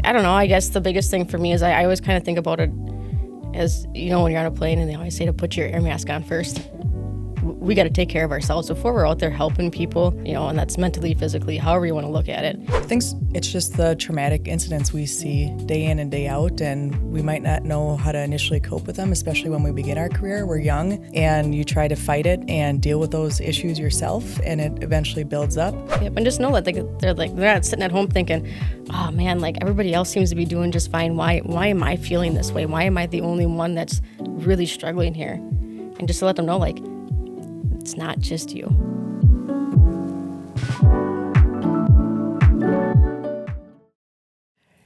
I don't know. I guess the biggest thing for me is I always kind of think about it as, when you're on a plane and they always say to put your air mask on first. We got to take care of ourselves before we're out there helping people, and that's mentally, physically, however you want to look at it. I think it's just the traumatic incidents we see day in and day out, and we might not know how to initially cope with them, especially when we begin our career. We're young, and you try to fight it and deal with those issues yourself, and it eventually builds up. Yep, and just know that they're not sitting at home thinking, oh man, everybody else seems to be doing just fine. Why am I feeling this way? Why am I the only one that's really struggling here? And just to let them know, it's not just you.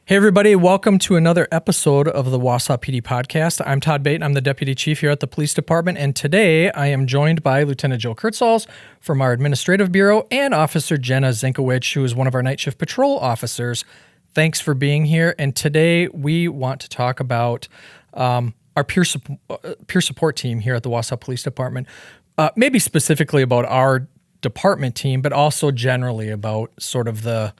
Hey everybody, welcome to another episode of the Wausau PD Podcast. I'm Todd Bate, I'm the Deputy Chief here at the Police Department, and today I am joined by Lieutenant Joe Kurtzhals from our Administrative Bureau and Officer Jena Zinkowich, who is one of our night shift patrol officers. Thanks for being here, and today we want to talk about our peer support team here at the Wausau Police Department. Maybe specifically about our department team, but also generally about sort of the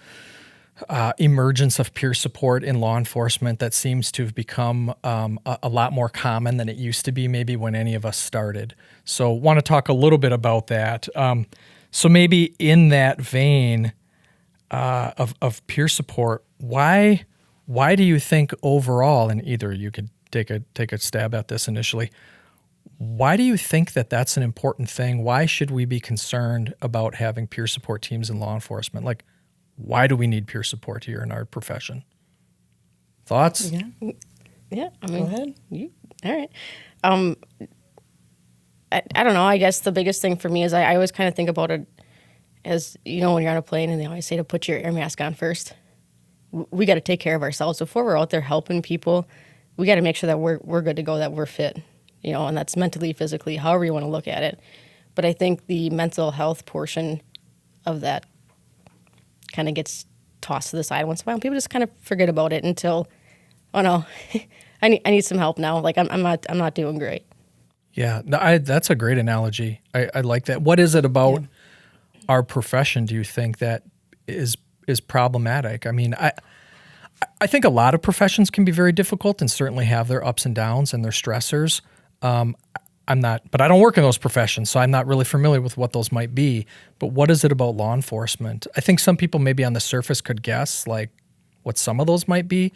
emergence of peer support in law enforcement that seems to have become a lot more common than it used to be maybe when any of us started. So want to talk a little bit about that. So maybe in that vein of peer support, why do you think overall, and either you could take a stab at this initially, why do you think that that's an important thing? Why should we be concerned about having peer support teams in law enforcement? Why do we need peer support here in our profession? Thoughts? Yeah. Go ahead. All right. I don't know. I guess the biggest thing for me is I always kind of think about it as, when you're on a plane and they always say to put your air mask on first. We got to take care of ourselves before we're out there helping people. We got to make sure that we're good to go, that we're fit. And that's mentally, physically, however you want to look at it. But I think the mental health portion of that kind of gets tossed to the side once in a while. People just kind of forget about it until, oh no, I need some help now. I'm not doing great. Yeah, that's a great analogy. I like that. What is it about our profession, do you think, that is problematic? I mean, I think a lot of professions can be very difficult and certainly have their ups and downs and their stressors. But I don't work in those professions, so I'm not really familiar with what those might be. But what is it about law enforcement? I think some people maybe on the surface could guess what some of those might be.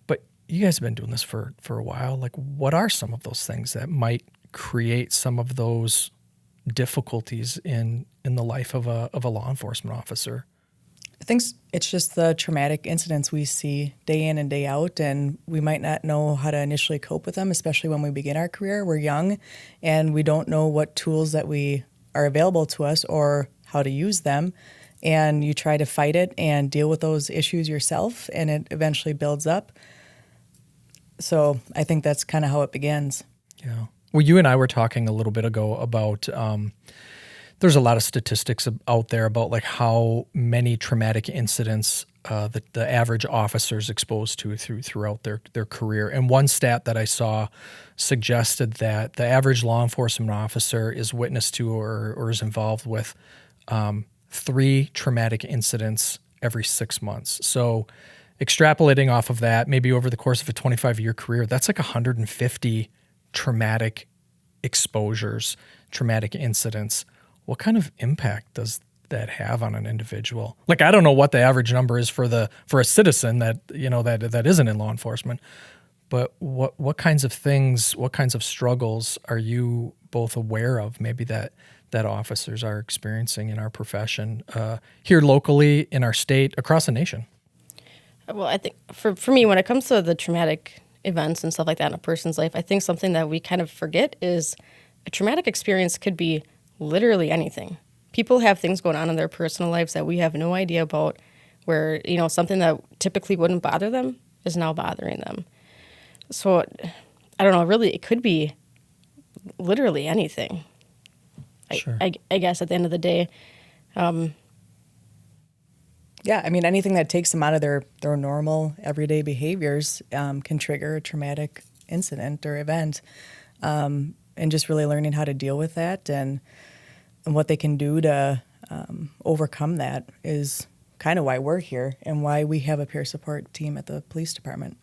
But you guys have been doing this for a while. What are some of those things that might create some of those difficulties in the life of a law enforcement officer? I think it's just the traumatic incidents we see day in and day out, and we might not know how to initially cope with them, especially when we begin our career. We're young, and we don't know what tools that we are available to us or how to use them, and you try to fight it and deal with those issues yourself, and it eventually builds up. So I think that's kind of how it begins. Yeah. Well, you and I were talking a little bit ago about there's a lot of statistics out there about how many traumatic incidents that the average officer is exposed to throughout their career. And one stat that I saw suggested that the average law enforcement officer is witness to or is involved with 3 traumatic incidents every 6 months. So extrapolating off of that, maybe over the course of a 25-year career, that's 150 traumatic exposures, traumatic incidents. What kind of impact does that have on an individual? I don't know what the average number is for a citizen that that isn't in law enforcement, but what kinds of things, what kinds of struggles are you both aware of maybe that officers are experiencing in our profession here locally, in our state, across the nation? Well, I think for me, when it comes to the traumatic events and stuff like that in a person's life, I think something that we kind of forget is a traumatic experience could be literally anything. People have things going on in their personal lives that we have no idea about, where, something that typically wouldn't bother them is now bothering them. So, I don't know, really, it could be literally anything. Sure. I guess at the end of the day. Yeah, I mean, anything that takes them out of their normal everyday behaviors can trigger a traumatic incident or event. And just really learning how to deal with that and what they can do to overcome that is kind of why we're here and why we have a peer support team at the police department.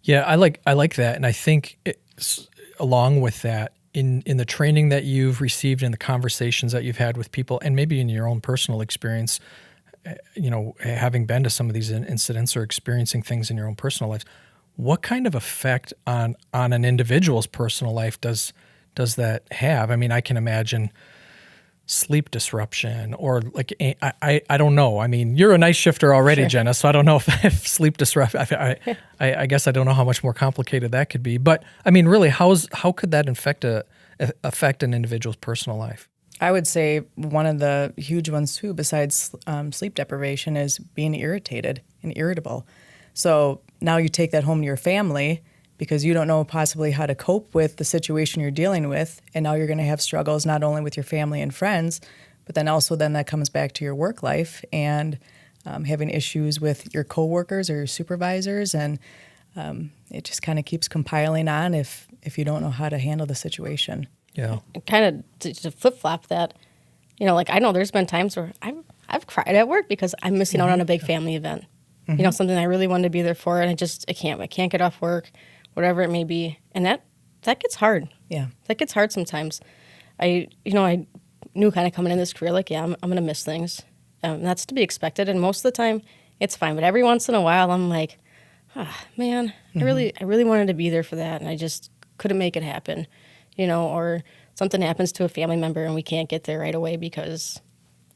Yeah, I like that. And I think along with that, in the training that you've received and the conversations that you've had with people, and maybe in your own personal experience, having been to some of these incidents or experiencing things in your own personal life, what kind of effect on an individual's personal life does that have? I mean, I can imagine sleep disruption or like, I don't know. I mean, you're a night shifter already, sure, Jena, so I don't know if sleep disruption, I guess I don't know how much more complicated that could be. But I mean, really, how could that affect an individual's personal life? I would say one of the huge ones too, besides sleep deprivation, is being irritated and irritable. So now you take that home to your family because you don't know possibly how to cope with the situation you're dealing with. And now you're going to have struggles not only with your family and friends, but then also that comes back to your work life and having issues with your coworkers or your supervisors. And it just kind of keeps compiling on if you don't know how to handle the situation. Yeah. Kind of to flip-flop that, like I know there's been times where I've cried at work because I'm missing out on a big family event. Mm-hmm. Something I really wanted to be there for, and I can't get off work, whatever it may be. And that gets hard. Yeah. That gets hard sometimes. I knew kind of coming in this career, like, yeah, I'm going to miss things. That's to be expected. And most of the time it's fine. But every once in a while I'm like, man, mm-hmm. I really wanted to be there for that. And I just couldn't make it happen, or something happens to a family member and we can't get there right away because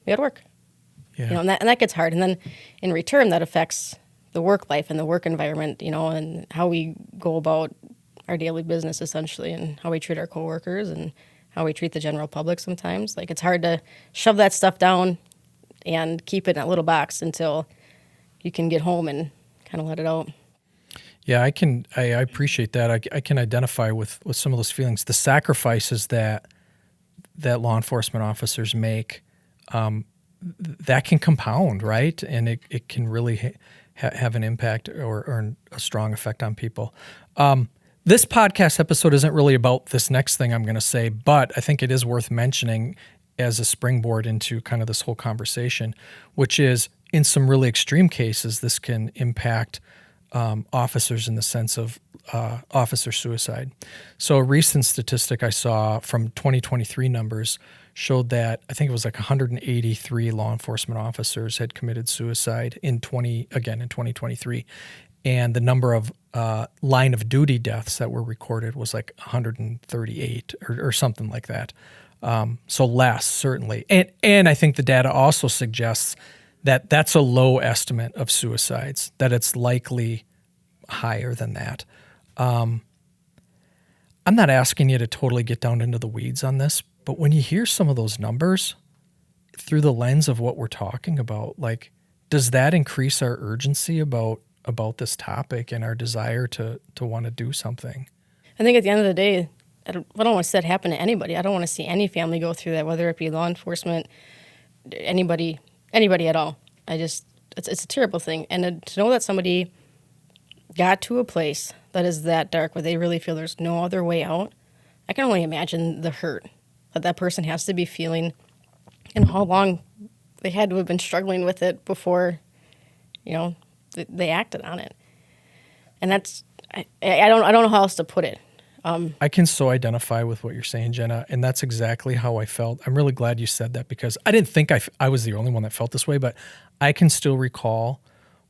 we got to work. Yeah. And that gets hard. And then in return, that affects the work life and the work environment, and how we go about our daily business, essentially, and how we treat our coworkers and how we treat the general public sometimes. Like, it's hard to shove that stuff down and keep it in a little box until you can get home and kind of let it out. Yeah, I appreciate that. I can identify with some of those feelings. The sacrifices that law enforcement officers make, that can compound, right? And it can really have an impact or a strong effect on people. This podcast episode isn't really about this next thing I'm going to say, but I think it is worth mentioning as a springboard into kind of this whole conversation, which is in some really extreme cases, this can impact officers in the sense of officer suicide. So a recent statistic I saw from 2023 numbers showed that I think it was like 183 law enforcement officers had committed suicide in 2023. And the number of line of duty deaths that were recorded was like 138 or something like that. So less, certainly. And I think the data also suggests that that's a low estimate of suicides, that it's likely higher than that. I'm not asking you to totally get down into the weeds on this, but when you hear some of those numbers through the lens of what we're talking about, like, does that increase our urgency about this topic and our desire to want to do something? I think at the end of the day, I don't want to see that happen to anybody. I don't want to see any family go through that, whether it be law enforcement, anybody at all. It's a terrible thing. And to know that somebody got to a place that is that dark where they really feel there's no other way out, I can only imagine the hurt that person has to be feeling and how long they had to have been struggling with it before, they acted on it. And that's, I don't know how else to put it. I can so identify with what you're saying, Jena, and that's exactly how I felt. I'm really glad you said that because I didn't think I was the only one that felt this way, but I can still recall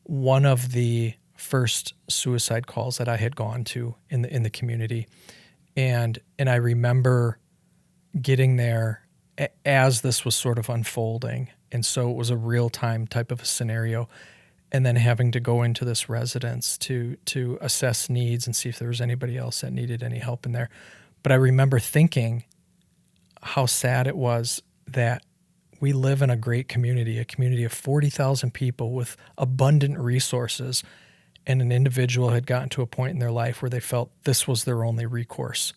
one of the first suicide calls that I had gone to in the community, and I remember getting there as this was sort of unfolding, and so it was a real-time type of a scenario, and then having to go into this residence to assess needs and see if there was anybody else that needed any help in there. But I remember thinking how sad it was that we live in a great community, a community of 40,000 people with abundant resources, and an individual had gotten to a point in their life where they felt this was their only recourse.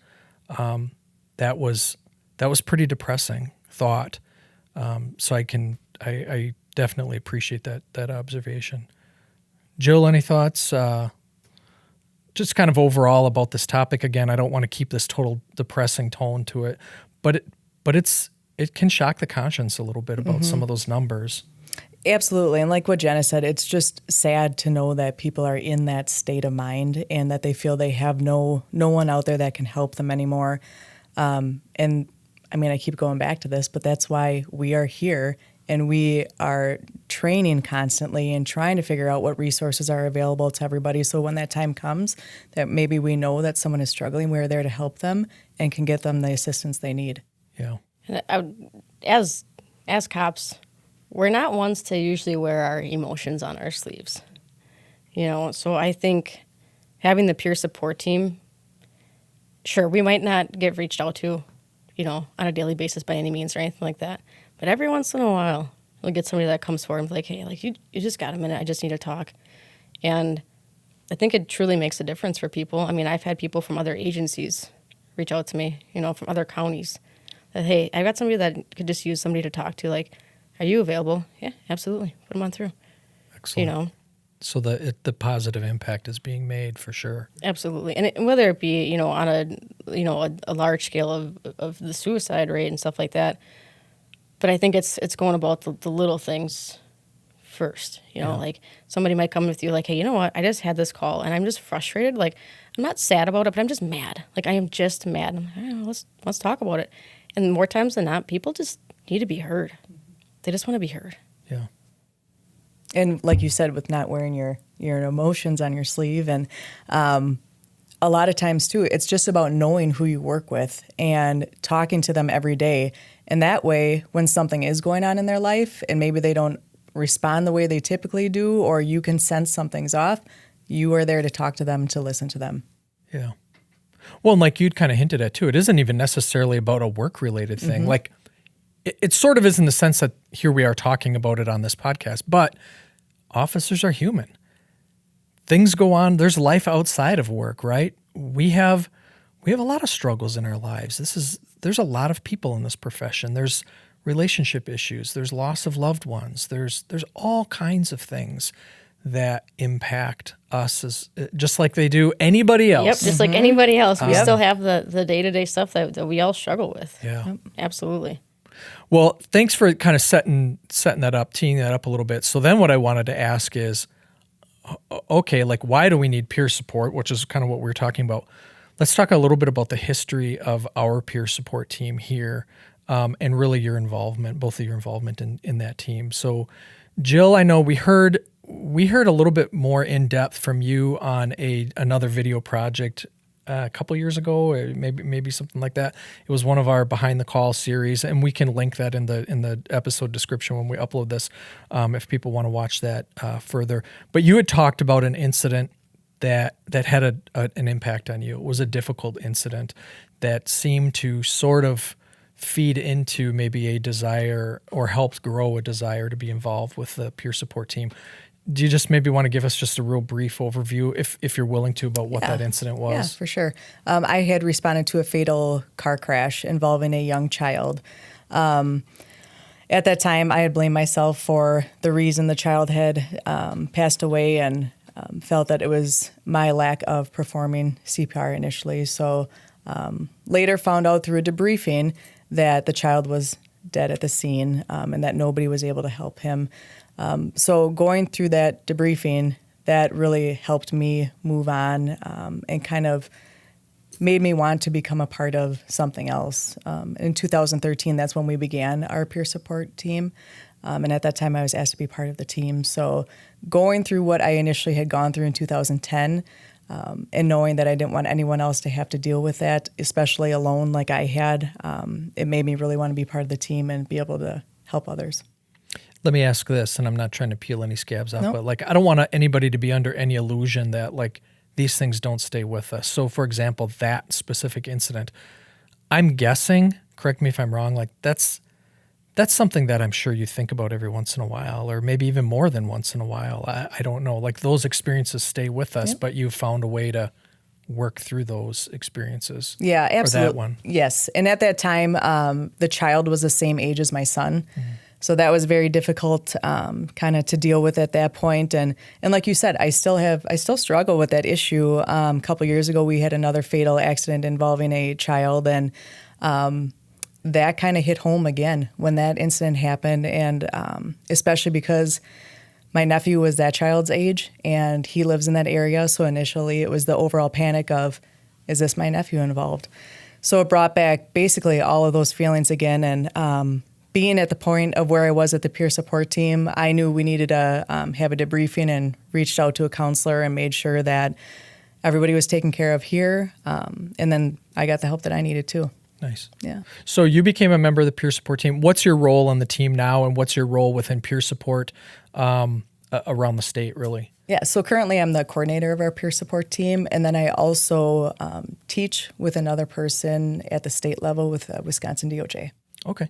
That was pretty depressing thought. So I definitely appreciate that observation. Jill, any thoughts? Just kind of overall about this topic. Again, I don't want to keep this total depressing tone to it, but it can shock the conscience a little bit about some of those numbers. Absolutely. And like what Jena said, it's just sad to know that people are in that state of mind and that they feel they have no one out there that can help them anymore. And I mean, I keep going back to this, but that's why we are here and we are training constantly and trying to figure out what resources are available to everybody. So when that time comes that maybe we know that someone is struggling, we're there to help them and can get them the assistance they need. Yeah. As cops, we're not ones to usually wear our emotions on our sleeves, so I think having the peer support team, sure, we might not get reached out to, on a daily basis by any means or anything like that, but every once in a while, you'll get somebody that comes forward and be like, hey, like, you just got a minute, I just need to talk. And I think it truly makes a difference for people. I mean, I've had people from other agencies reach out to me, from other counties, that, hey, I got somebody that could just use somebody to talk to, like, are you available? Yeah, absolutely. Put them on through. Excellent. So the positive impact is being made for sure. Absolutely. And whether it be, on a large scale of the suicide rate and stuff like that. But I think it's going about the little things first, like somebody might come with you like, hey, you know what? I just had this call and I'm just frustrated. Like, I'm not sad about it, but I'm just mad. Like, I am just mad. I'm like, all right, let's talk about it. And more times than not, people just need to be heard. They just want to be heard. Yeah. And like you said, with not wearing your emotions on your sleeve, and a lot of times too, it's just about knowing who you work with and talking to them every day. And that way, when something is going on in their life and maybe they don't respond the way they typically do, or you can sense something's off, you are there to talk to them, to listen to them. Yeah. Well, and like you'd kind of hinted at too, it isn't even necessarily about a work-related thing. Like, it sort of is in the sense that here we are talking about it on this podcast, but officers are human. Things go on. There's life outside of work, right? We have a lot of struggles in our lives. There's a lot of people in this profession. There's relationship issues. There's loss of loved ones. There's all kinds of things that impact us as just like they do anybody else. Yep, just like anybody else. We still have the day-to-day stuff that we all struggle with. Yeah. Yep. Absolutely. Well, thanks for kind of setting that up, teeing that up a little bit. So then what I wanted to ask is, okay, like, why do we need peer support, which is kind of what we were talking about. Let's talk a little bit about the history of our peer support team here, and really your involvement, both of your involvement in that team. So Jill, I know we heard a little bit more in depth from you on another video project a couple years ago, maybe something like that. It was one of our Behind the Call series, and we can link that in the episode description when we upload this, if people want to watch that further. But you had talked about an incident that had an impact on you. It was a difficult incident that seemed to sort of feed into maybe a desire or helped grow a desire to be involved with the peer support team. Do you just maybe want to give us just a real brief overview, if you're willing to, about what that incident was? Yeah, for sure. I had responded to a fatal car crash involving a young child. At that time, I had blamed myself for the reason the child had passed away, and felt that it was my lack of performing CPR initially. So later found out through a debriefing that the child was dead at the scene, and that nobody was able to help him. So going through that debriefing, that really helped me move on, and kind of made me want to become a part of something else. In 2013, that's when we began our peer support team. And at that time, I was asked to be part of the team. So going through what I initially had gone through in 2010, and knowing that I didn't want anyone else to have to deal with that, especially alone like I had, it made me really want to be part of the team and be able to help others. Let me ask this, and I'm not trying to peel any scabs off, but like, I don't want anybody to be under any illusion that like these things don't stay with us. So for example, that specific incident, I'm guessing, correct me if I'm wrong, like that's something that I'm sure you think about every once in a while, or maybe even more than once in a while. I don't know. Like, those experiences stay with us, but you've found a way to work through those experiences. Yeah, absolutely. Or that one. Yes. And at that time, the child was the same age as my son. Mm-hmm. So that was very difficult kind of to deal with at that point. And like you said, I still struggle with that issue. A couple years ago, we had another fatal accident involving a child, and that kind of hit home again when that incident happened. And especially because my nephew was that child's age and he lives in that area. So initially it was the overall panic of, is this my nephew involved? So it brought back basically all of those feelings again. And being at the point of where I was at the peer support team, I knew we needed to have a debriefing and reached out to a counselor and made sure that everybody was taken care of here. And then I got the help that I needed too. Nice. Yeah. So you became a member of the peer support team. What's your role on the team now, and what's your role within peer support around the state, really? Yeah, so currently I'm the coordinator of our peer support team, and then I also teach with another person at the state level with Wisconsin DOJ. Okay,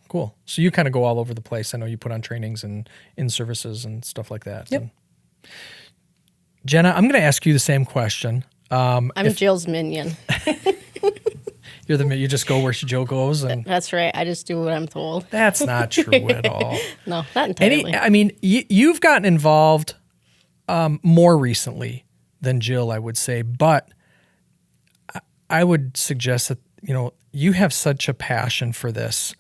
cool. So you kind of go all over the place. I know you put on trainings and in-services and stuff like that. Yep. And Jena, I'm going to ask you the same question. I'm Jill's minion. You just go where Jill goes, and That's right. I just do what I'm told. that's not true at all. No, not entirely. You've gotten involved more recently than Jill, I would say, but I would suggest that you have such a passion for this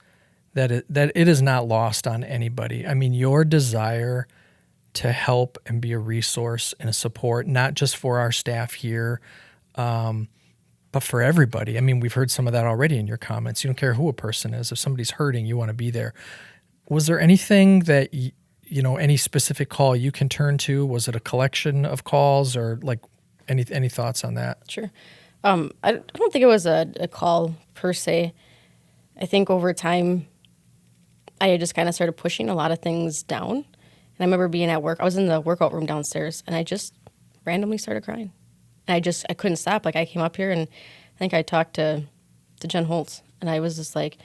that it is not lost on anybody. I mean, your desire to help and be a resource and a support, not just for our staff here, but for everybody. I mean, we've heard some of that already in your comments. You don't care who a person is. If somebody's hurting, you want to be there. Was there anything that, any specific call you can turn to? Was it a collection of calls, or like any thoughts on that? Sure. I don't think it was a call per se. I think over time, I just kind of started pushing a lot of things down. And I remember being at work. I was in the workout room downstairs, and I just randomly started crying. And I couldn't stop. Like, I came up here, and I think I talked to Jen Holtz, and I was just like,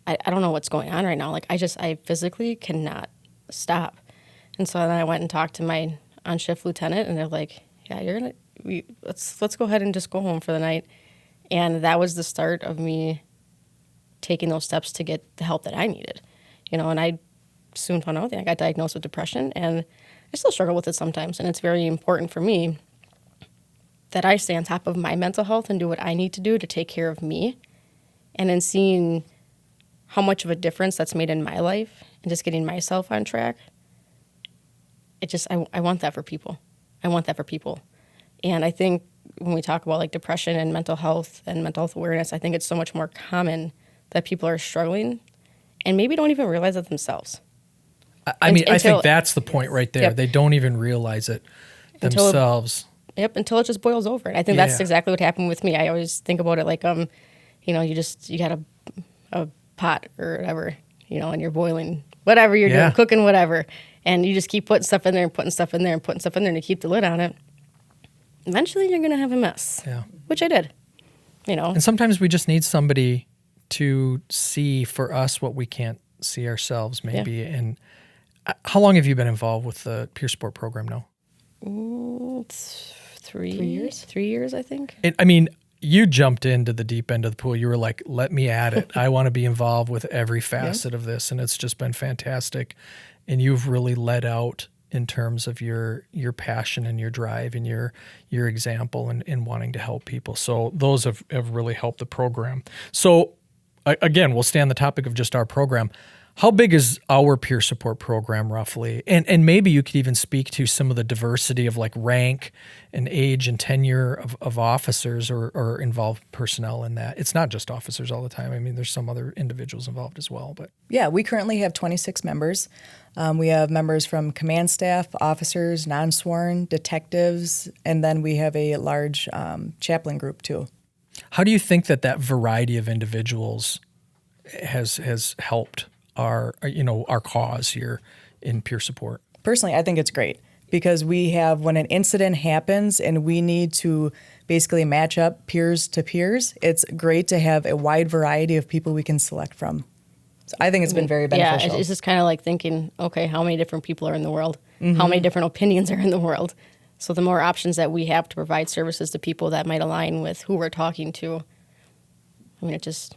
I don't know what's going on right now. Like, I physically cannot stop. And so then I went and talked to my on-shift lieutenant, and they're like, yeah, let's go ahead and just go home for the night. And that was the start of me taking those steps to get the help that I needed. And I soon found out that I got diagnosed with depression, and I still struggle with it sometimes. And it's very important for me that I stay on top of my mental health and do what I need to do to take care of me. And in seeing how much of a difference that's made in my life and just getting myself on track, I want that for people. I want that for people. And I think when we talk about like depression and mental health awareness, I think it's so much more common that people are struggling and maybe don't even realize it themselves. I think that's the point right there. Yep. They don't even realize it themselves. Until it just boils over. And I think that's exactly what happened with me. I always think about it like, you got a pot or whatever, and you're boiling whatever you're doing, cooking whatever, and you just keep putting stuff in there and putting stuff in there and putting stuff in there to keep the lid on it. Eventually, you're going to have a mess, which I did, And sometimes we just need somebody to see for us what we can't see ourselves, maybe. Yeah. And how long have you been involved with the peer support program now? It's 3 years. 3 years, I think. You jumped into the deep end of the pool. You were like, let me at it. I want to be involved with every facet of this. And it's just been fantastic. And you've really led out in terms of your passion and your drive and your example in wanting to help people. So those have really helped the program. So again, we'll stay on the topic of just our program. How big is our peer support program roughly? And maybe you could even speak to some of the diversity of like rank and age and tenure of officers or involved personnel in that. It's not just officers all the time. I mean, there's some other individuals involved as well. But yeah, we currently have 26 members. We have members from command staff, officers, non-sworn, detectives, and then we have a large chaplain group too. How do you think that variety of individuals has helped our cause here in peer support? Personally, I think it's great because we have, when an incident happens and we need to basically match up peers to peers, it's great to have a wide variety of people we can select from. So I think it's been very beneficial. Yeah, it's just kind of like thinking, okay, how many different people are in the world? Mm-hmm. How many different opinions are in the world? So the more options that we have to provide services to people that might align with who we're talking to, it just...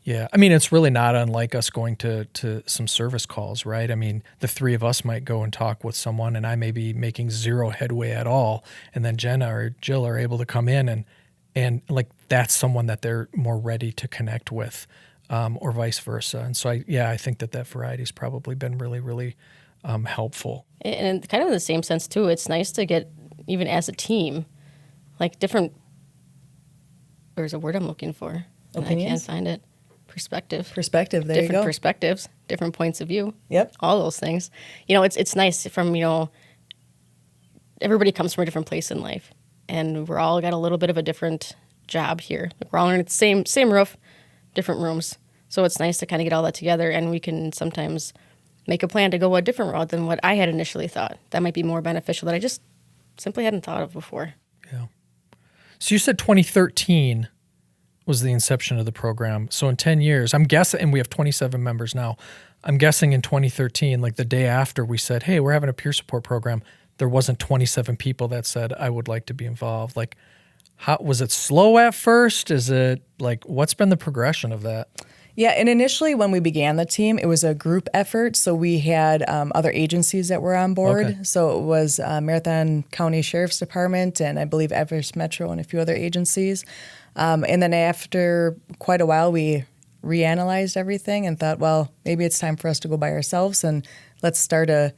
Yeah. It's really not unlike us going to some service calls, right? The three of us might go and talk with someone and I may be making zero headway at all. And then Jena or Jill are able to come in and like that's someone that they're more ready to connect with. or vice versa. And so I think that variety's probably been really, really helpful. And kind of in the same sense too, it's nice to get, even as a team, like different, there's a word I'm looking for. Opinions? I can't find it. Perspective, there you different go. perspectives, different points of view. Yep. All those things. It's nice from, everybody comes from a different place in life, and we're all got a little bit of a different job here. Like we're all under the same roof, different rooms. So it's nice to kind of get all that together, and we can sometimes make a plan to go a different route than what I had initially thought. That might be more beneficial that I just simply hadn't thought of before. Yeah. So you said 2013 was the inception of the program. So in 10 years, I'm guessing, and we have 27 members now, I'm guessing in 2013, like the day after we said, hey, we're having a peer support program, there wasn't 27 people that said, I would like to be involved. Like, how was it slow at first? Is it like, what's been the progression of that? Yeah, and initially when we began the team, it was a group effort. So we had other agencies that were on board. Okay. So it was Marathon County Sheriff's Department and I believe Everest Metro and a few other agencies. And then after quite a while, we reanalyzed everything and thought, well, maybe it's time for us to go by ourselves and let's start a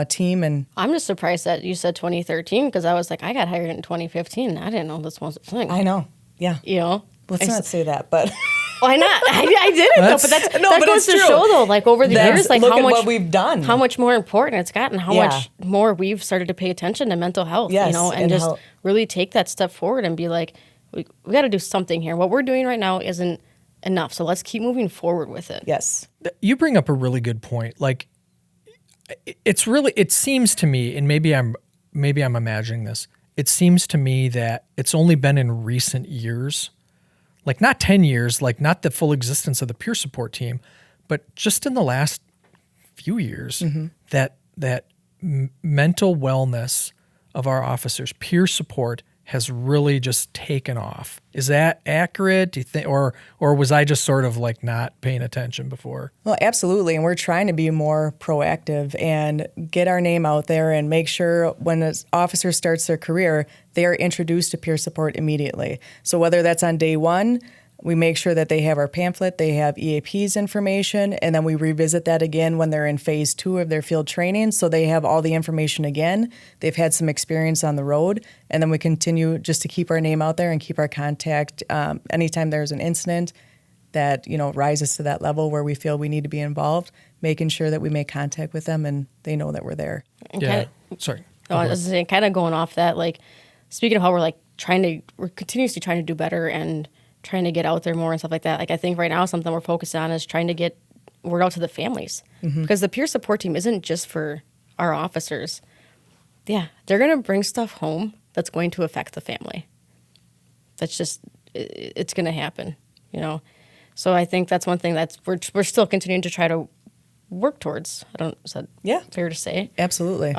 team. And I'm just surprised that you said 2013 because I was like, I got hired in 2015. I didn't know this was a thing. I know. Yeah. Let's not say that, but why not? I didn't know, but that goes to true. show though, like over the years, like look how at much what we've done, how much more important it's gotten, how Yeah. much more we've started to pay attention to mental health, Yes, and and just how- really take that step forward and be like, we got to do something here. What we're doing right now isn't enough, so let's keep moving forward with it. Yes. You bring up a really good point. Like, it seems to me, and maybe I'm imagining this, it seems to me that it's only been in recent years, like not 10 years, like not the full existence of the peer support team, but just in the last few years that mental wellness of our officers, peer support, has really just taken off. Is that accurate? Do you think, or was I just sort of like not paying attention before? Well, absolutely. And we're trying to be more proactive and get our name out there and make sure when an officer starts their career, they are introduced to peer support immediately. So whether that's on day one, we make sure that they have our pamphlet, they have EAP's information, and then we revisit that again when they're in phase 2 of their field training. So they have all the information again. They've had some experience on the road, and then we continue just to keep our name out there and keep our contact. Anytime there's an incident that rises to that level where we feel we need to be involved, making sure that we make contact with them and they know that we're there. Yeah. Sorry. I was saying, kind of going off that, like speaking of how we're continuously trying to do better and trying to get out there more and stuff like that. Like I think right now something we're focused on is trying to get word out to the families because the peer support team isn't just for our officers. Yeah, they're going to bring stuff home that's going to affect the family. That's just, it's going to happen, So I think that's one thing that's we're still continuing to try to work towards. Is that fair to say? Absolutely.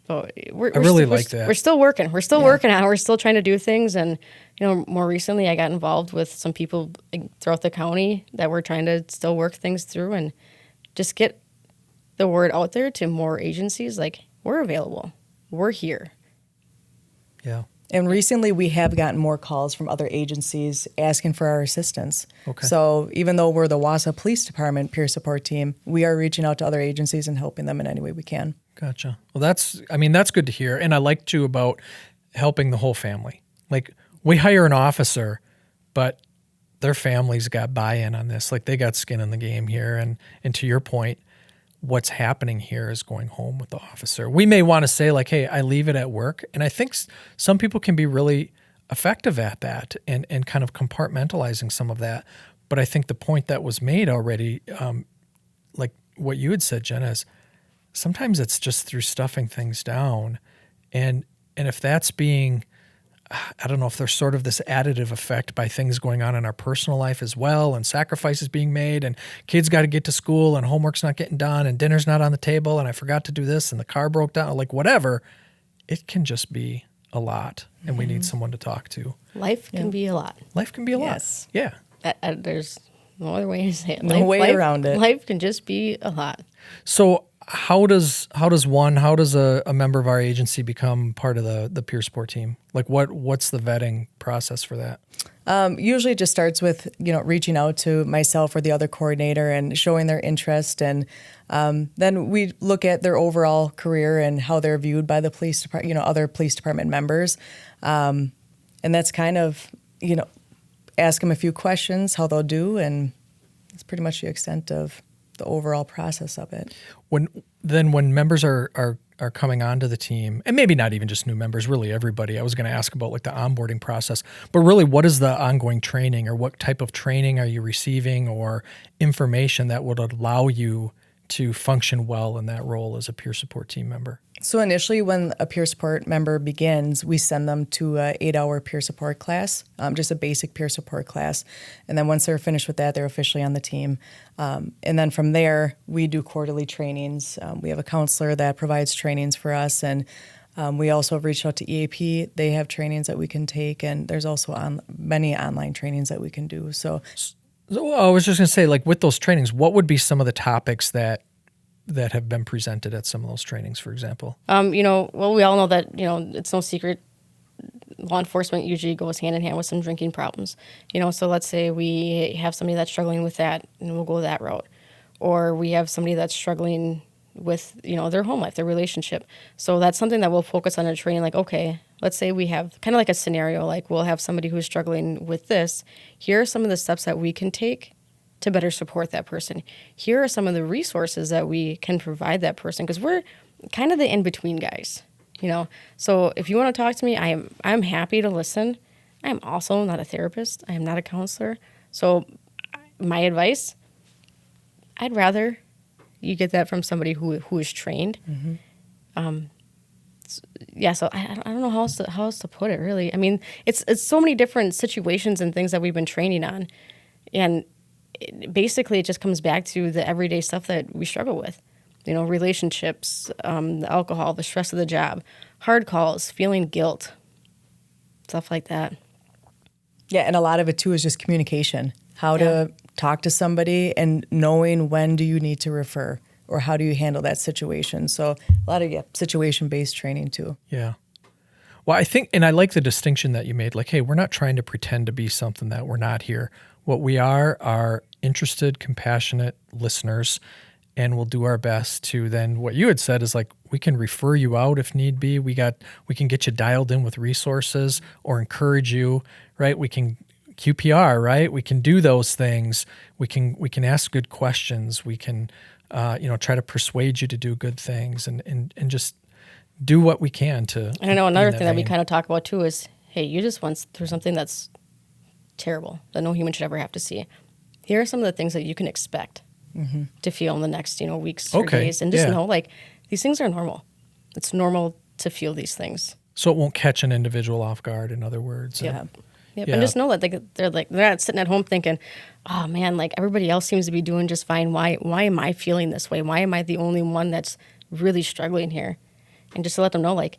But I really like that. We're still working. We're still working on it. We're still trying to do things. And, more recently I got involved with some people throughout the county that we're trying to still work things through and just get the word out there to more agencies. Like, we're available. We're here. Yeah. And recently we have gotten more calls from other agencies asking for our assistance. Okay. So even though we're the Wausau Police Department peer support team, we are reaching out to other agencies and helping them in any way we can. Gotcha. Well, that's good to hear. And I like too about helping the whole family. Like we hire an officer, but their family's got buy-in on this. Like they got skin in the game here. And to your point, what's happening here is going home with the officer. We may want to say like, hey, I leave it at work. And I think some people can be really effective at that and kind of compartmentalizing some of that. But I think the point that was made already, like what you had said, Jena, is sometimes it's just through stuffing things down. And if that's being, I don't know if there's sort of this additive effect by things going on in our personal life as well and sacrifices being made and kids got to get to school and homework's not getting done and dinner's not on the table and I forgot to do this and the car broke down, like whatever, it can just be a lot and we need someone to talk to. Life can be a lot. Life can be a lot. Yes. Yeah. There's no other way to say it. No way around it. Life can just be a lot. So how does a member of our agency become part of the peer support team? Like what's the vetting process for that? Usually it just starts with, reaching out to myself or the other coordinator and showing their interest. And then we look at their overall career and how they're viewed by the police department, other police department members. And that's kind of, ask them a few questions, how they'll do. And that's pretty much the extent of the overall process of it. When members are coming onto the team, and maybe not even just new members, really everybody, I was going to ask about like the onboarding process, but really what is the ongoing training, or what type of training are you receiving, or information that would allow you to function well in that role as a peer support team member? So initially, when a peer support member begins, we send them to an 8-hour peer support class, just a basic peer support class. And then once they're finished with that, they're officially on the team. And then from there, we do quarterly trainings. We have a counselor that provides trainings for us. And we also have reached out to EAP. They have trainings that we can take. And there's also many online trainings that we can do. So I was just going to say, like with those trainings, what would be some of the topics that have been presented at some of those trainings, for example? We all know that, it's no secret. Law enforcement usually goes hand in hand with some drinking problems. So let's say we have somebody that's struggling with that, and we'll go that route. Or we have somebody that's struggling with, their home life, their relationship. So that's something that we'll focus on in training. Like, okay, let's say we have kind of like a scenario, like we'll have somebody who's struggling with this. Here are some of the steps that we can take to better support that person. Here are some of the resources that we can provide that person, because we're kind of the in-between guys, So if you want to talk to me, I'm happy to listen. I am also not a therapist. I am not a counselor. So my advice, I'd rather you get that from somebody who is trained. Mm-hmm. So I don't know how else to put it, really. I mean, it's so many different situations and things that we've been training on, and basically it just comes back to the everyday stuff that we struggle with, relationships, the alcohol, the stress of the job, hard calls, feeling guilt, stuff like that. Yeah, and a lot of it too is just communication, how to talk to somebody and knowing when do you need to refer, or how do you handle that situation. So a lot of situation-based training too. Yeah. Well, I think, and I like the distinction that you made, like, hey, we're not trying to pretend to be something that we're not here. What we are interested, compassionate listeners, and we'll do our best to then, what you had said is like, we can refer you out if need be. We can get you dialed in with resources or encourage you, right? We can QPR, right? We can do those things. We can ask good questions. We can, try to persuade you to do good things and just do what we can to. And I know another thing that we kind of talk about too is, hey, you just went through something that's terrible that no human should ever have to see. Here are some of the things that you can expect to feel in the next, weeks or days, and just know, like, these things are normal. It's normal to feel these things. So it won't catch an individual off guard, in other words. Yeah. And just know that they're not sitting at home thinking, oh man, like everybody else seems to be doing just fine. Why am I feeling this way? Why am I the only one that's really struggling here? And just to let them know, like,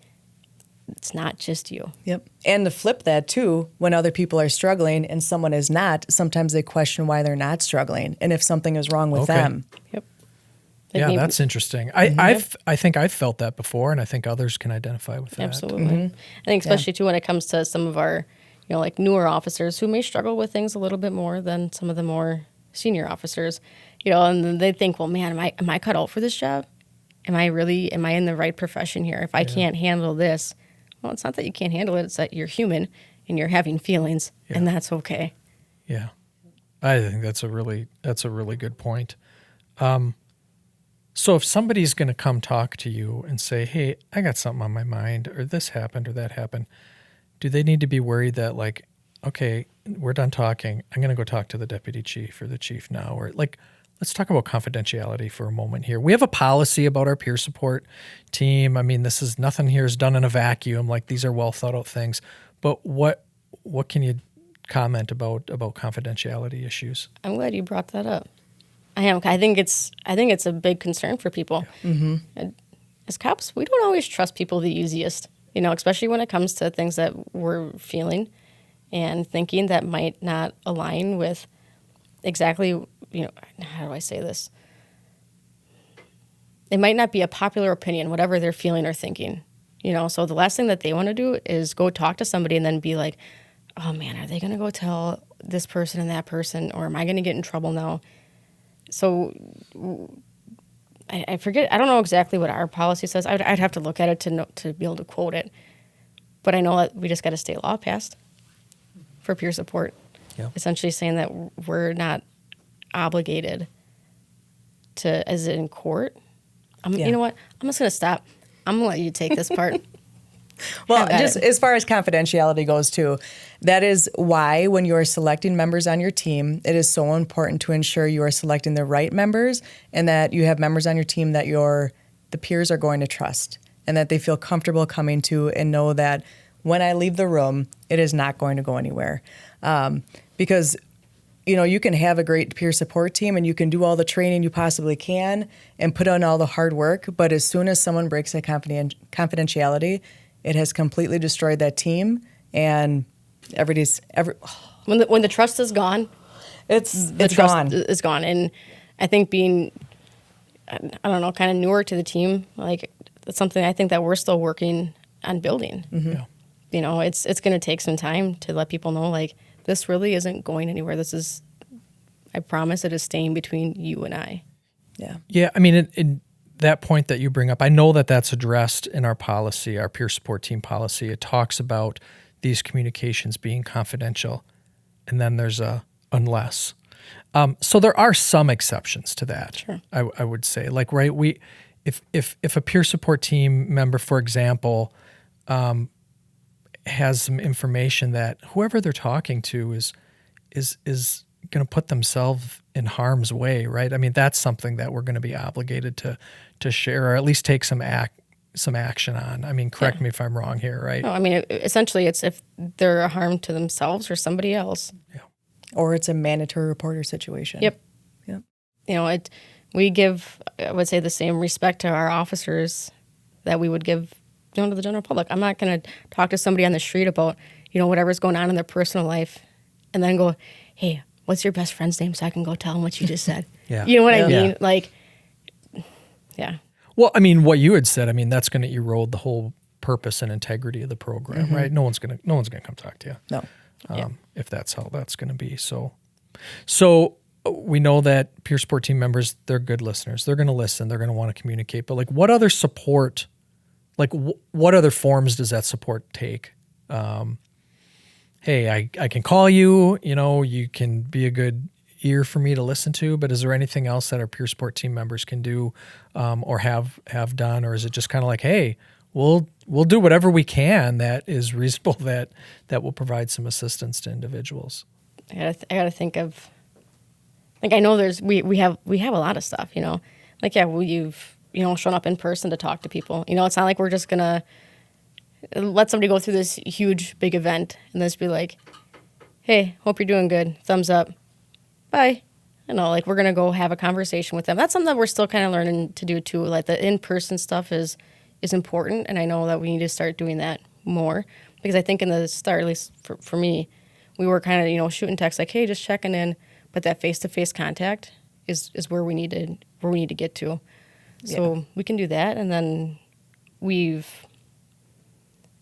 it's not just you. Yep. And to flip that too, when other people are struggling and someone is not, sometimes they question why they're not struggling and if something is wrong with them. Yep. Like that's interesting. I think I've felt that before, and I think others can identify with that. Absolutely. Mm-hmm. I think especially too when it comes to some of our, like newer officers who may struggle with things a little bit more than some of the more senior officers, and they think, well, man, am I cut out for this job? Am I in the right profession here? If I can't handle this, well, it's not that you can't handle it. It's that you're human and you're having feelings, and that's okay. Yeah. I think that's a really good point. So if somebody's going to come talk to you and say, hey, I got something on my mind, or this happened or that happened, do they need to be worried that, like, okay, we're done talking, I'm going to go talk to the deputy chief or the chief now, or like, let's talk about confidentiality for a moment here. We have a policy about our peer support team. I mean, nothing here is done in a vacuum. Like, these are well thought out things. But what can you comment about confidentiality issues? I'm glad you brought that up. I am. I think it's a big concern for people. Yeah. Mm-hmm. As cops, we don't always trust people the easiest, especially when it comes to things that we're feeling and thinking that might not align with exactly, how do I say this? it might not be a popular opinion, whatever they're feeling or thinking, So the last thing that they want to do is go talk to somebody and then be like, oh man, are they going to go tell this person and that person, or am I going to get in trouble now? So I forget, I don't know exactly what our policy says. I'd have to look at it to be able to quote it. But I know that we just got a state law passed for peer support, essentially saying that we're not obligated to, as in court. You know what? I'm just going to stop. I'm going to let you take this part. Well, just as far as confidentiality goes, too, that is why when you are selecting members on your team, it is so important to ensure you are selecting the right members and that you have members on your team that the peers are going to trust and that they feel comfortable coming to and know that when I leave the room, it is not going to go anywhere. Because you can have a great peer support team and you can do all the training you possibly can and put on all the hard work. But as soon as someone breaks that confidentiality, it has completely destroyed that team. And when the trust is gone, it's gone. It's gone. And I think being, I don't know, kind of newer to the team, like it's something I think that we're still working on building. Mm-hmm. Yeah. It's going to take some time to let people know, like, this really isn't going anywhere. I promise it is staying between you and I. Yeah. Yeah. I mean, in that point that you bring up, I know that that's addressed in our policy, our peer support team policy. It talks about these communications being confidential, and then there's a unless. So there are some exceptions to that. Sure. I would say, like, right, if a peer support team member, for example, has some information that whoever they're talking to is going to put themselves in harm's way, right? I mean, that's something that we're going to be obligated to share, or at least take some action on. I mean, correct me if I'm wrong here, right? No, I mean, essentially, it's if they're a harm to themselves or somebody else. Yeah. Or it's a mandatory reporter situation. Yep. Yep. We give, I would say, the same respect to our officers that we would give to the general public. I'm not going to talk to somebody on the street about, whatever's going on in their personal life and then go, hey, what's your best friend's name so I can go tell them what you just said? Yeah. You know what I mean? Yeah. Like, yeah. Well, I mean, what you had said, I mean, that's going to erode the whole purpose and integrity of the program, Mm-hmm. right? No one's going to come talk to you. No. If that's how that's going to be. So we know that peer support team members, they're good listeners. They're going to listen. They're going to want to communicate. But, like, what other support, like, what other forms does that support take? Hey, I can call you, you can be a good ear for me to listen to, but is there anything else that our peer support team members can do or have done? Or is it just kind of like, hey, we'll do whatever we can that is reasonable that will provide some assistance to individuals? I gotta think of, like, I know we have a lot of stuff, like, yeah, you've shown up in person to talk to people. It's not like we're just gonna let somebody go through this huge big event and just be like, hey, hope you're doing good, thumbs up, bye. Like, we're gonna go have a conversation with them. That's something that we're still kind of learning to do too. Like, the in-person stuff is important, and I know that we need to start doing that more, because I think in the start, at least for me, we were kind of shooting texts like, hey, just checking in, but that face-to-face contact is where we need to get to. So we can do that, and then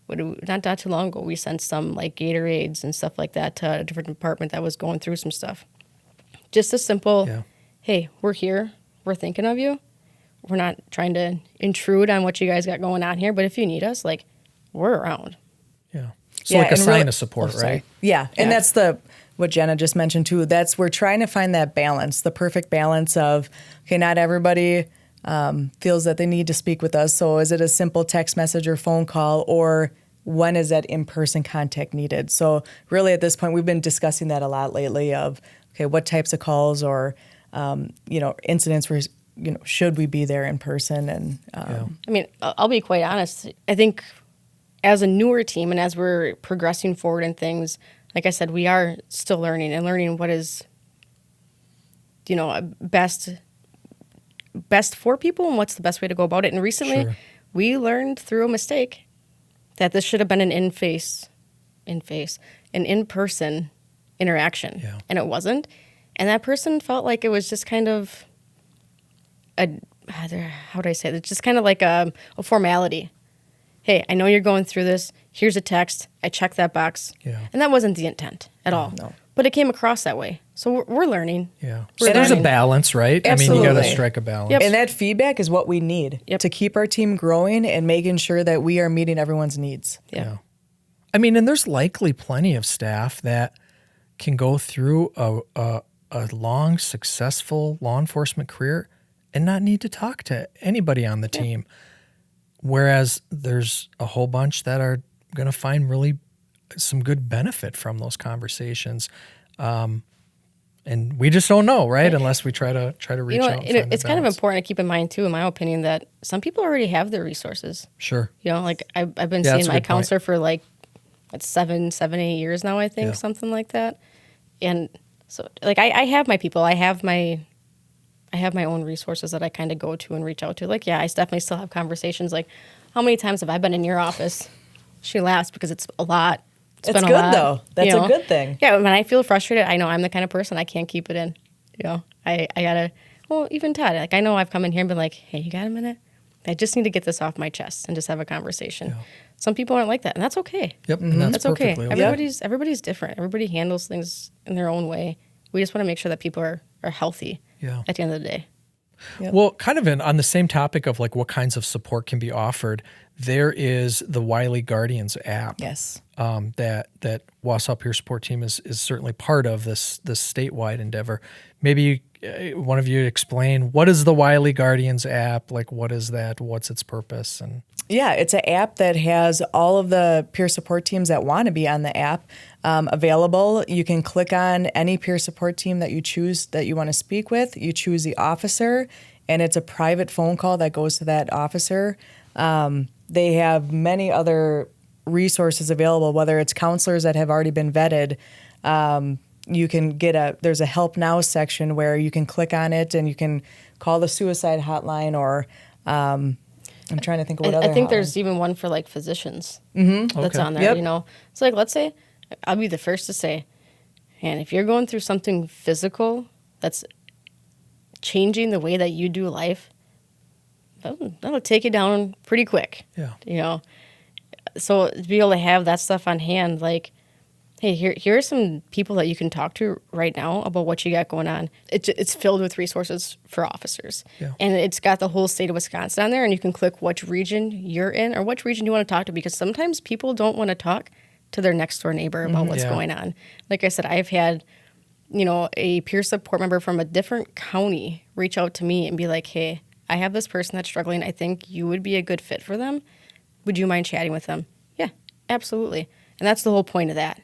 not too long ago, we sent some, like, Gatorades and stuff like that to a different department that was going through some stuff. Just a simple, hey, we're here, we're thinking of you. We're not trying to intrude on what you guys got going on here, but if you need us, like, we're around. Yeah. So like a sign of support, right? Yeah. And that's what Jena just mentioned too. We're trying to find that balance, the perfect balance of, okay, not everybody feels that they need to speak with us. So is it a simple text message or phone call, or when is that in-person contact needed? So really at this point, we've been discussing that a lot lately of, okay, what types of calls or, incidents where, should we be there in person? And I mean, I'll be quite honest. I think as a newer team and as we're progressing forward in things, like I said, we are still learning what is, best for people and what's the best way to go about it. And recently we learned through a mistake that this should have been an in-person interaction. Yeah. And it wasn't. And that person felt like it was just kind of how do I say it? It's just kind of like a formality. Hey, I know you're going through this. Here's a text. I checked that box. Yeah. And that wasn't the intent at all. No. But it came across that way. So we're learning. Yeah. So there's a balance, right? Absolutely. I mean, you got to strike a balance. Yep. And that feedback is what we need to keep our team growing and making sure that we are meeting everyone's needs. Yeah. I mean, and there's likely plenty of staff that can go through a long, successful law enforcement career and not need to talk to anybody on the team. Whereas there's a whole bunch that are going to find really some good benefit from those conversations. And we just don't know, right? Unless we try to reach out. It's kind of important to keep in mind too, in my opinion, that some people already have their resources. Sure. Like I've been seeing my counselor for like 7, 8 years now, I think, something like that. And so like I have my people, I have my own resources that I kind of go to and reach out to. Like, I definitely still have conversations. Like, how many times have I been in your office? She laughs because it's a lot. It's been good, a lot, though. That's a good thing. Yeah, when I feel frustrated, I know I'm the kind of person I can't keep it in. I gotta, even Todd, like I know I've come in here and been like, hey, you got a minute? I just need to get this off my chest and just have a conversation. Yeah. Some people aren't like that, and that's okay. Yep, and that's okay. okay. Everybody's different. Everybody handles things in their own way. We just want to make sure that people are healthy at the end of the day. Yep. Well, kind of on the same topic of like what kinds of support can be offered, there is the Wiley Guardians app. Yes. That Wausau Peer Support Team is certainly part of this statewide endeavor. Maybe one of you explain, what is the Wiley Guardians app? Like, what is that? What's its purpose? And yeah, it's an app that has all of the peer support teams that want to be on the app available. You can click on any peer support team that you choose that you want to speak with. You choose the officer, and it's a private phone call that goes to that officer. They have many other resources available, whether it's counselors that have already been vetted. You can there's a help now section where you can click on it and you can call the suicide hotline or I'm trying to think of what other I think hotline. there's even one for like physicians that's on there, Yep. So like, let's say, I'll be the first to say, and if you're going through something physical that's changing the way that you do life, that'll take you down pretty quick. Yeah. So to be able to have that stuff on hand, like, hey, here are some people that you can talk to right now about what you got going on. It's filled with resources for officers. Yeah. And it's got the whole state of Wisconsin on there, and you can click which region you're in or which region you want to talk to, because sometimes people don't want to talk to their next door neighbor about what's going on. Like I said, I've had, a peer support member from a different county reach out to me and be like, hey, I have this person that's struggling. I think you would be a good fit for them. Would you mind chatting with them? Yeah, absolutely. And that's the whole point of that.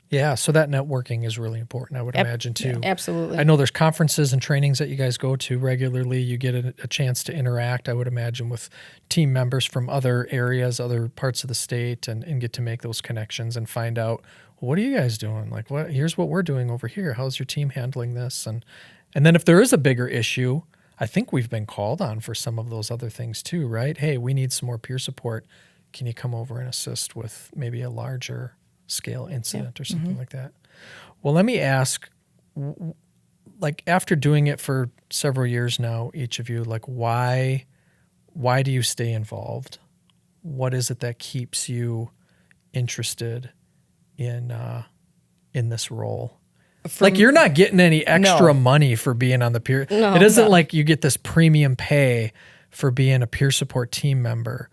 Yeah, so that networking is really important, I would imagine, too. Yeah, absolutely. I know there's conferences and trainings that you guys go to regularly. You get a chance to interact, I would imagine, with team members from other areas, other parts of the state, and get to make those connections and find out, what are you guys doing? Like, here's what we're doing over here. How's your team handling this? And then if there is a bigger issue, I think we've been called on for some of those other things, too, right? Hey, we need some more peer support. Can you come over and assist with maybe a larger scale incident or something like that? Well, let me ask, like, after doing it for several years now, each of you, like, why do you stay involved? What is it that keeps you interested in this role? Like, you're not getting any extra money for being on the peer. No, it isn't like you get this premium pay for being a peer support team member.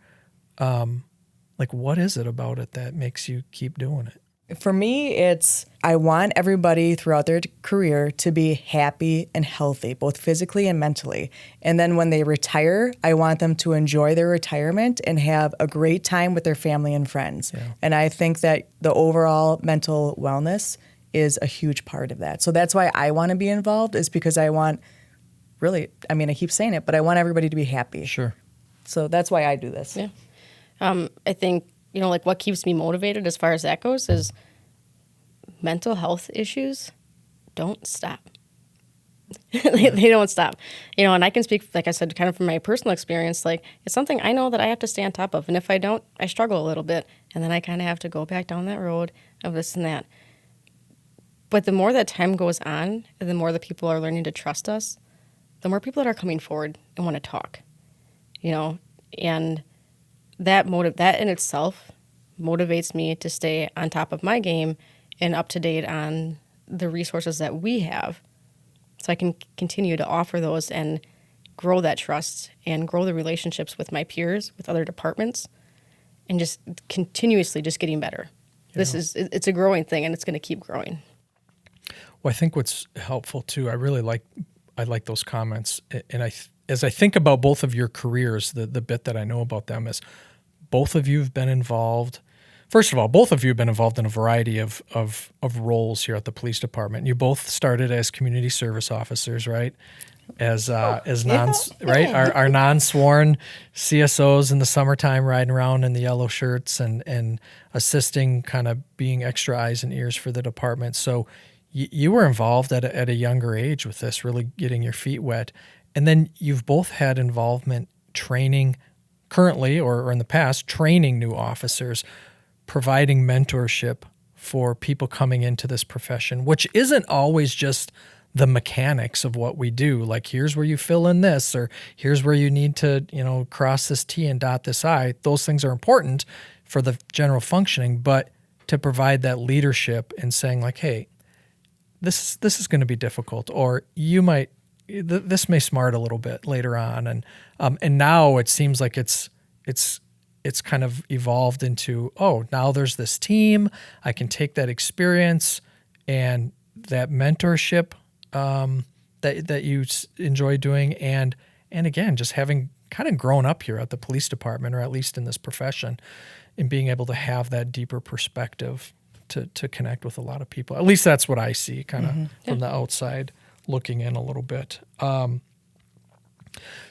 Like, what is it about it that makes you keep doing it? For me, it's I want everybody throughout their career to be happy and healthy, both physically and mentally. And then when they retire, I want them to enjoy their retirement and have a great time with their family and friends. Yeah. And I think that the overall mental wellness is a huge part of that. So that's why I want to be involved, is because I want, really, I mean, I keep saying it, but I want everybody to be happy. Sure. So that's why I do this. Yeah. I think, like what keeps me motivated as far as that goes is mental health issues don't stop. They don't stop. And I can speak, like I said, kind of from my personal experience, like it's something I know that I have to stay on top of. And if I don't, I struggle a little bit. And then I kind of have to go back down that road of this and that. But the more that time goes on, and the more that people are learning to trust us, the more people that are coming forward and want to talk, and that in itself motivates me to stay on top of my game and up to date on the resources that we have, so I can continue to offer those and grow that trust and grow the relationships with my peers, with other departments, and just continuously just getting better. Yeah. It's a growing thing, and it's going to keep growing. Well, I think what's helpful too, I like those comments, and as I think about both of your careers, the bit that I know about them is both of you have been involved. First of all, both of you have been involved in a variety of roles here at the police department. You both started as community service officers, right? As right? Our non-sworn CSOs in the summertime riding around in the yellow shirts and assisting, kind of being extra eyes and ears for the department. So you were involved at a younger age with this, really getting your feet wet. And then you've both had involvement training currently or in the past, training new officers, providing mentorship for people coming into this profession, which isn't always just the mechanics of what we do. Like, here's where you fill in this, or here's where you need to, cross this T and dot this I. Those things are important for the general functioning, but to provide that leadership and saying like, hey, this is going to be difficult, or this may smart a little bit later on. And now it seems like it's kind of evolved into, now there's this team. I can take that experience and that mentorship that you enjoy doing, and again, just having kind of grown up here at the police department, or at least in this profession, and being able to have that deeper perspective to connect with a lot of people. At least that's what I see, kind of from the outside looking in a little bit.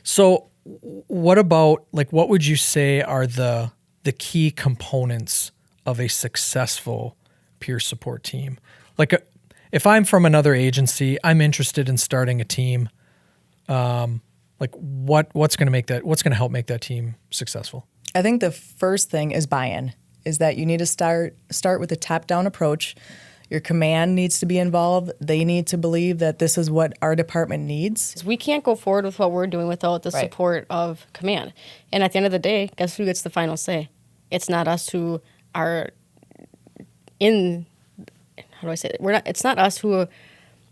So what about, what would you say are the key components of a successful peer support team? If I'm from another agency, I'm interested in starting a team, what's going to help make that team successful? I think the first thing is buy-in, is that you need to start with a top-down approach. Your command needs to be involved. They need to believe that this is what our department needs. We can't go forward with what we're doing without the support of command. And at the end of the day, guess who gets the final say? It's not us who are it's not us who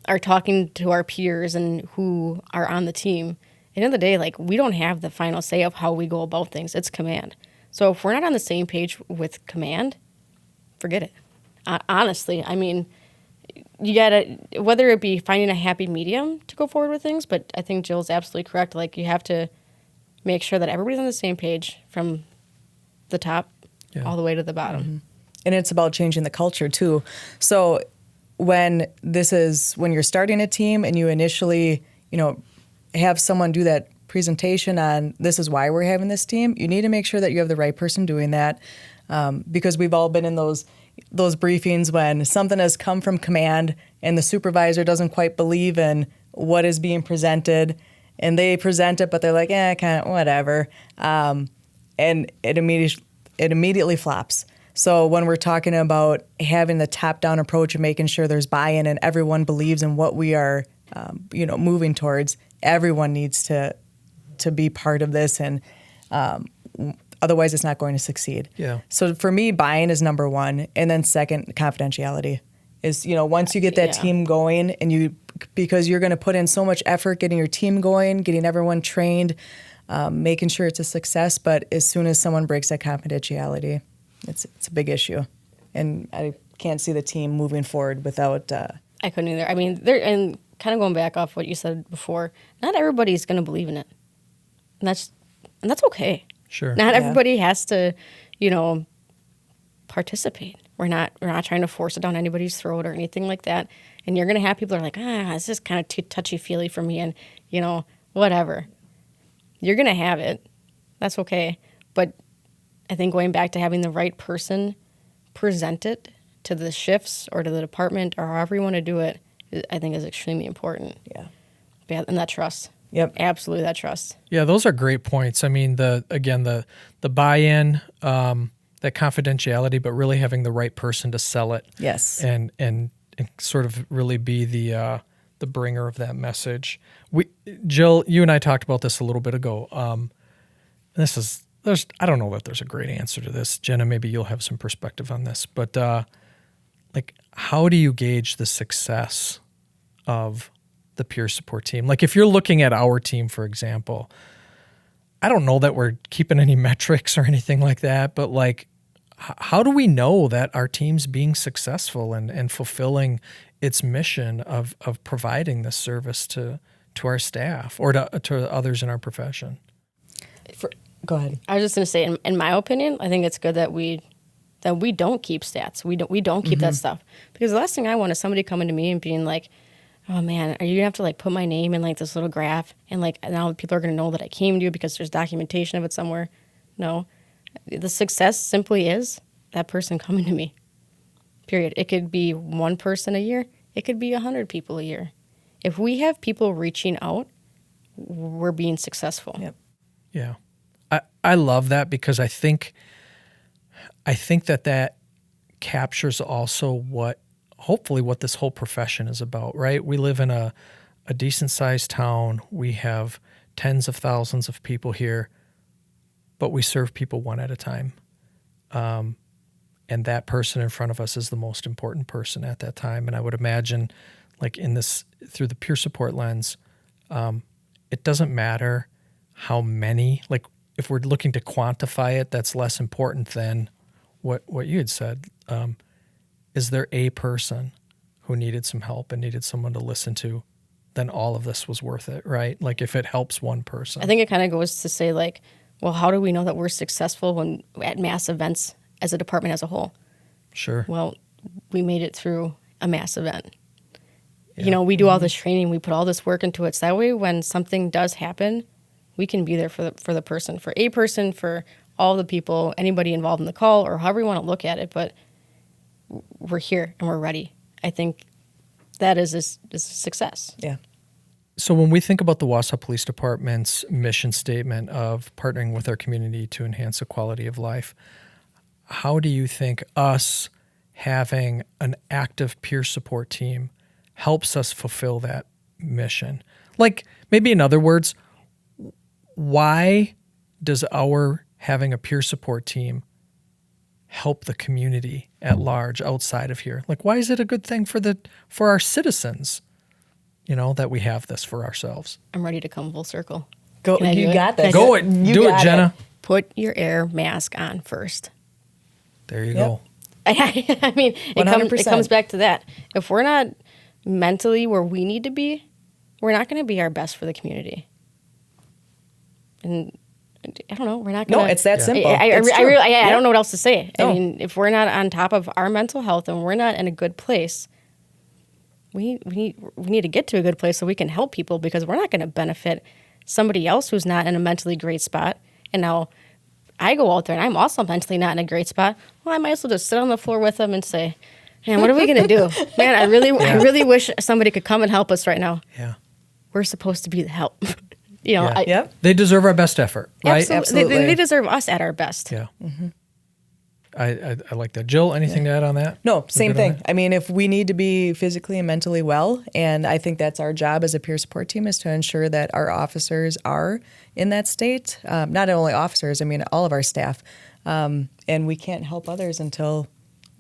are talking to our peers and who are on the team. At the end of the day, we don't have the final say of how we go about things. It's command. So if we're not on the same page with command, forget it. Honestly, I mean, you gotta, whether it be finding a happy medium to go forward with things, but I think Jill's absolutely correct. You have to make sure that everybody's on the same page from the top all the way to the bottom. Mm-hmm. And it's about changing the culture too. So when you're starting a team and you initially, have someone do that presentation on this is why we're having this team, you need to make sure that you have the right person doing that, because we've all been in those briefings when something has come from command and the supervisor doesn't quite believe in what is being presented, and they present it, but they're like, kind of whatever, and it immediately flops. So when we're talking about having the top-down approach and making sure there's buy-in and everyone believes in what we are, moving towards, everyone needs to be part of this, and otherwise it's not going to succeed. Yeah. So for me, buy-in is number one, and then second, confidentiality is, once you get that team going, and because you're going to put in so much effort getting your team going, getting everyone trained, making sure it's a success, but as soon as someone breaks that confidentiality, it's a big issue, and I can't see the team moving forward without. I couldn't either. I mean, and kind of going back off what you said before, not everybody's going to believe in it, and that's okay. Sure. Not everybody has to, participate. We're not trying to force it down anybody's throat or anything like that. And you're going to have people that are like, this is kind of too touchy-feely for me, and whatever. You're going to have it. That's okay. But I think going back to having the right person present it to the shifts or to the department or however you want to do it, I think is extremely important. Yeah. And that trust. Yep. Absolutely, that trust. Yeah, those are great points. I mean, the buy-in, that confidentiality, but really having the right person to sell it. Yes. And sort of really be the the bringer of that message. Jill, you and I talked about this a little bit ago. I don't know that there's a great answer to this. Jena, maybe you'll have some perspective on this, but like, how do you gauge the success of the peer support team? Like, if you're looking at our team, for example, I don't know that we're keeping any metrics or anything like that, but like, how do we know that our team's being successful and fulfilling its mission of providing this service to our staff or to others in our profession? Go ahead. I was just going to say, in my opinion, I think it's good that we don't keep stats. We don't keep that stuff, because the last thing I want is somebody coming to me and being like, "Oh man, are you gonna have to like put my name in like this little graph and like now people are gonna know that I came to you because there's documentation of it somewhere?" No, the success simply is that person coming to me. Period. It could be one person a year. It could be 100 people a year. If we have people reaching out, we're being successful. Yep. Yeah. I love that, because I think that captures also hopefully what this whole profession is about, right? We live in a decent sized town. We have tens of thousands of people here, but we serve people one at a time. And that person in front of us is the most important person at that time. And I would imagine, like, through the peer support lens, it doesn't matter how many, like, if we're looking to quantify it, that's less important than what you had said. Is there a person who needed some help and needed someone to listen to? Then all of this was worth it, right? Like, if it helps one person. I think it kind of goes to say, like, well, how do we know that we're successful at mass events as a department as a whole? Sure. Well, we made it through a mass event. Yeah. We do all this training, we put all this work into it. So that way, when something does happen, we can be there for the person, for all the people, anybody involved in the call, or however you want to look at it. But we're here and we're ready. I think that is a success. Yeah. So when we think about the Wausau Police Department's mission statement of partnering with our community to enhance the quality of life, how do you think us having an active peer support team helps us fulfill that mission? Like, maybe in other words, why does our having a peer support team help the community at large outside of here? Like, why is it a good thing for our citizens, that we have this for ourselves? I'm ready to come full circle. Go. You got this. Go it. Do it, Jena. Put your air mask on first. There you go. I mean, it comes back to that. If we're not mentally where we need to be, we're not going to be our best for the community. And I don't know, we're not going to... No, it's that simple. I don't know what else to say. No. I mean, if we're not on top of our mental health and we're not in a good place, we need to get to a good place so we can help people, because we're not going to benefit somebody else who's not in a mentally great spot. And now I go out there and I'm also mentally not in a great spot. Well, I might as well just sit on the floor with them and say, man, what are we going to do? Man, I really wish somebody could come and help us right now. Yeah. We're supposed to be the help. They deserve our best effort, right? Absolutely. They deserve us at our best. Yeah. Mm-hmm. I like that. Jill, anything to add on that? No, same thing. I mean, if we need to be physically and mentally well, and I think that's our job as a peer support team, is to ensure that our officers are in that state. Not only officers, I mean, all of our staff. And we can't help others until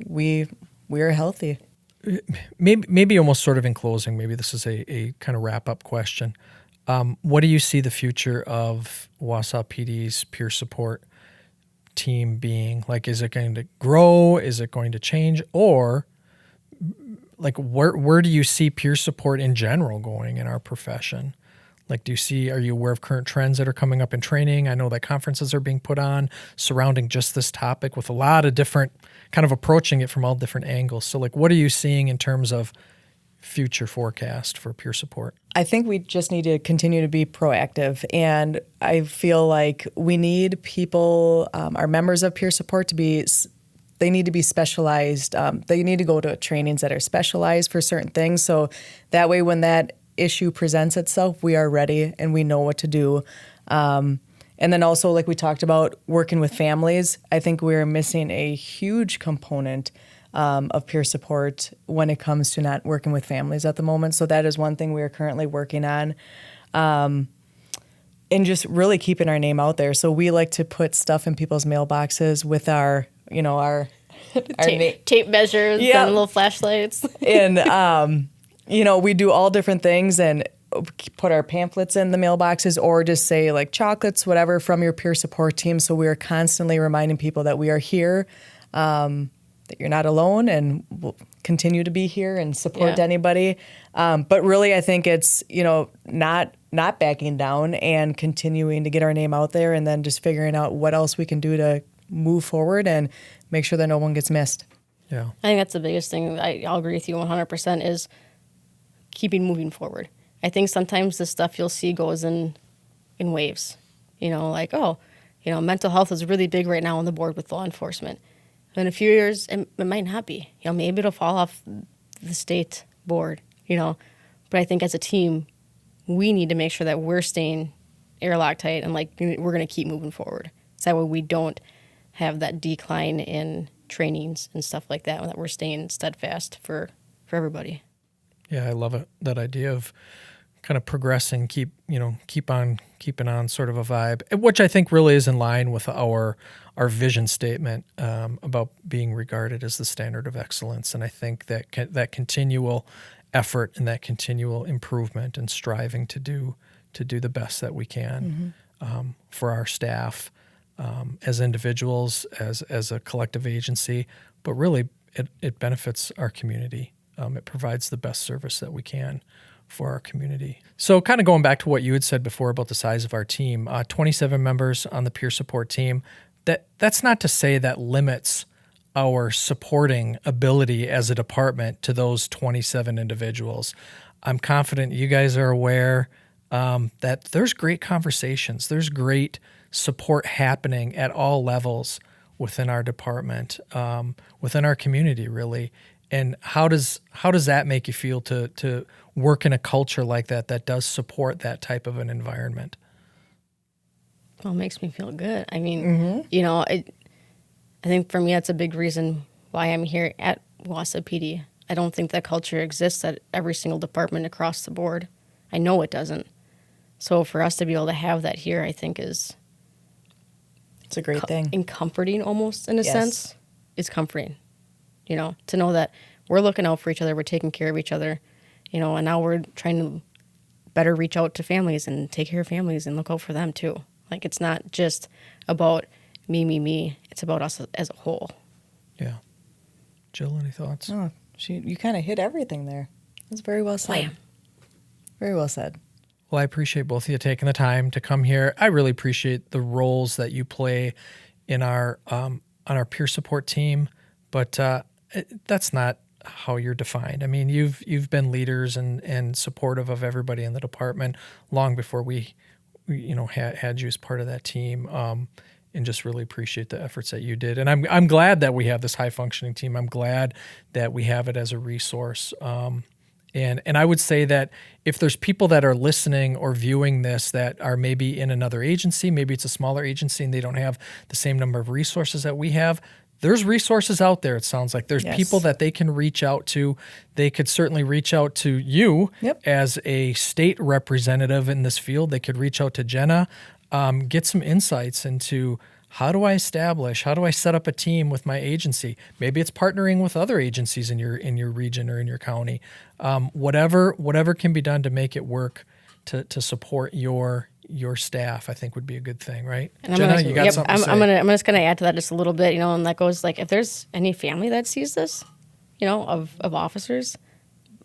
we are healthy. Maybe almost sort of in closing, maybe this is a kind of wrap-up question. What do you see the future of Wausau PD's peer support team being? Like, is it going to grow? Is it going to change? Or like, where do you see peer support in general going in our profession? Like, are you aware of current trends that are coming up in training? I know that conferences are being put on surrounding just this topic with a lot of different kind of approaching it from all different angles. So like, what are you seeing in terms of future forecast for peer support? I think we just need to continue to be proactive. And I feel like we need people, our members of peer support, they need to be specialized. They need to go to trainings that are specialized for certain things. So that way, when that issue presents itself, we are ready and we know what to do. And then also, like we talked about, working with families, I think we're missing a huge component of peer support when it comes to not working with families at the moment. So that is one thing we are currently working on. And just really keeping our name out there. So we like to put stuff in people's mailboxes with our tape measures and little flashlights. And, we do all different things and put our pamphlets in the mailboxes or just say like chocolates, whatever, from your peer support team. So we are constantly reminding people that we are here, that you're not alone, and we'll continue to be here and support anybody. But really, I think it's, not backing down and continuing to get our name out there, and then just figuring out what else we can do to move forward and make sure that no one gets missed. Yeah. I think that's the biggest thing. I'll agree with you 100% is moving forward. I think sometimes the stuff you'll see goes in waves, mental health is really big right now on the board with law enforcement. In a few years, it might not be. Maybe it'll fall off the state board, but I think as a team, we need to make sure that we're staying airlock tight and we're going to keep moving forward. So that way we don't have that decline in trainings and stuff like that, and that we're staying steadfast for everybody. Yeah, I love it. That idea of kind of progressing, keep on keeping on sort of a vibe, which I think really is in line with our vision statement about being regarded as the standard of excellence. And I think that that continual effort and that continual improvement and striving to do the best that we can for our staff as individuals, as a collective agency, but really it benefits our community. It provides the best service that we can for our community. So kind of going back to what you had said before about the size of our team, 27 members on the peer support team, that's not to say that limits our supporting ability as a department to those 27 individuals. I'm confident you guys are aware that there's great conversations, there's great support happening at all levels within our department, within our community, really. And how does that make you feel to work in a culture like that does support that type of an environment? Well, it makes me feel good. I mean, I think for me that's a big reason why I'm here at Wausau PD. I don't think that culture exists at every single department across the board. I know it doesn't. So for us to be able to have that here, I think it's a great thing. And comforting almost in a sense. It's comforting. To know that we're looking out for each other, we're taking care of each other, and now we're trying to better reach out to families and take care of families and look out for them too. It's not just about me. It's about us as a whole. Yeah. Jill, any thoughts? Oh, you kind of hit everything there. That's very well said. Bam. Very well said. Well, I appreciate both of you taking the time to come here. I really appreciate the roles that you play in our on our peer support team, but that's not how you're defined. I mean, you've been leaders and supportive of everybody in the department long before we had you as part of that team, and just really appreciate the efforts that you did. And I'm glad that we have this high functioning team. I'm glad that we have it as a resource. And I would say that if there's people that are listening or viewing this that are maybe in another agency, maybe it's a smaller agency and they don't have the same number of resources that we have, there's resources out there, it sounds like. There's people that they can reach out to. They could certainly reach out to you as a state representative in this field. They could reach out to Jena, get some insights into how do I set up a team with my agency? Maybe it's partnering with other agencies in your region or in your county. Whatever can be done to make it work to support your staff, I think would be a good thing, right? And Jena, you got something to say? I'm just gonna add to that just a little bit, and that goes if there's any family that sees this, of officers,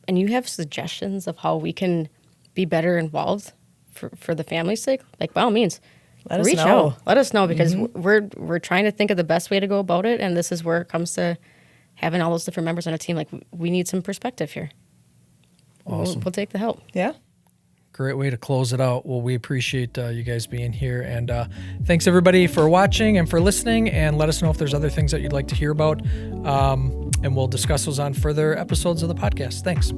and you have suggestions of how we can be better involved for the family's sake, by all means, reach out. Let us know, because we're trying to think of the best way to go about it, and this is where it comes to having all those different members on a team. We need some perspective here. Awesome. We'll take the help. Yeah. Great way to close it out. Well, we appreciate you guys being here. And thanks, everybody, for watching and for listening. And let us know if there's other things that you'd like to hear about. And we'll discuss those on further episodes of the podcast. Thanks.